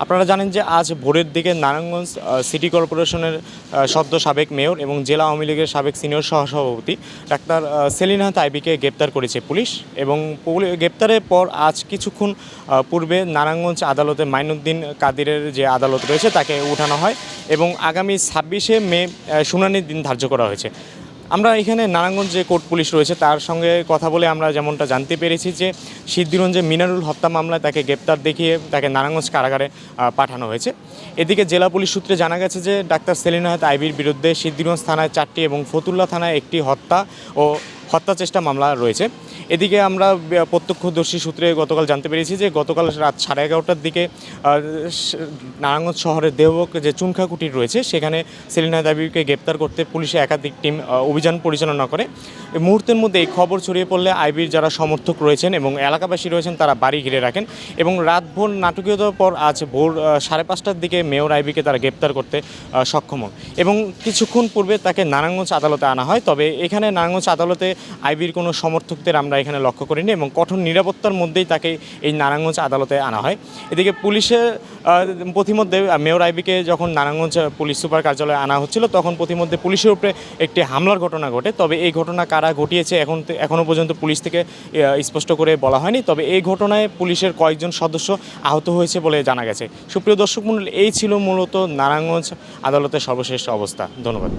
আপনারা জানেন যে আজ ভোরের দিকে নারায়ণগঞ্জ সিটি কর্পোরেশনের সদ্য সাবেক মেয়র এবং জেলা আওয়ামী লীগের সাবেক সিনিয়র সহসভাপতি ডাক্তার সেলিনা তাইবিকে গ্রেপ্তার করেছে পুলিশ। এবং গ্রেপ্তারের পর আজ কিছুক্ষণ পূর্বে নারায়ণগঞ্জ আদালতে মাইনুদ্দিন কাদিরের যে আদালত রয়েছে তাকে উঠানো হয় এবং আগামী 26শে মে শুনানির দিন ধার্য করা হয়েছে। আমরা এখানে নারায়ণগঞ্জ যে কোর্ট পুলিশ রয়েছে তার সঙ্গে কথা বলে আমরা যেমনটা জানতে পেরেছি যে সিদ্ধিরঞ্জে মিনারুল হত্যা মামলায় তাকে গ্রেপ্তার দেখিয়ে তাকে নারায়ণগঞ্জ কারাগারে পাঠানো হয়েছে। এদিকে জেলা পুলিশ সূত্রে জানা গেছে যে ডাক্তার সেলিনা আইবির বিরুদ্ধে সিদ্ধিরঞ্জ থানায় 4টি এবং ফতুল্লা থানায় একটি হত্যা ও হত্যা চেষ্টা মামলা রয়েছে। এদিকে আমরা প্রত্যক্ষদর্শী সূত্রে গতকাল জানতে পেরেছি যে গতকাল রাত 11:30টার দিকে নারায়ণগঞ্জ শহরের দেহবক যে চুনখা কুটির রয়েছে সেখানে সেলিনা তাইবিকে গ্রেপ্তার করতে পুলিশে একাধিক টিম অভিযান পরিচালনা করে। মুহূর্তের মধ্যে এই খবর ছড়িয়ে পড়লে আইবির যারা সমর্থক রয়েছেন এবং এলাকাবাসী রয়েছেন তারা বাড়ি ঘিরে রাখেন এবং রাতভর নাটকীয়তার পর আজ ভোর 5:30টার দিকে মেয়র আইবিকে তারা গ্রেপ্তার করতে সক্ষম হন এবং কিছুক্ষণ পূর্বে তাকে নারায়ণগঞ্জ আদালতে আনা হয়। তবে এখানে নারায়ণগঞ্জ আদালতে আইবির কোনো সমর্থকদের আমরা এখানে লক্ষ্য করিনি এবং কঠোর নিরাপত্তার মধ্যেই তাকে এই নারায়ণগঞ্জ আদালতে আনা হয়। এদিকে পুলিশের প্রতিমধ্যে মেয়র আইবিকে যখন নারায়ণগঞ্জ পুলিশ সুপার কার্যালয়ে আনা হচ্ছিল তখন প্রতিমধ্যে পুলিশের উপরে একটি হামলার ঘটনা ঘটে। তবে এই ঘটনা কারা ঘটিয়েছে এখনও পর্যন্ত পুলিশ থেকে স্পষ্ট করে বলা হয়নি। তবে এই ঘটনায় পুলিশের কয়েকজন সদস্য আহত হয়েছে বলে জানা গেছে। সুপ্রিয় দর্শক মণ্ডলী, এই ছিল মূলত নারায়ণগঞ্জ আদালতের সর্বশেষ অবস্থা। ধন্যবাদ।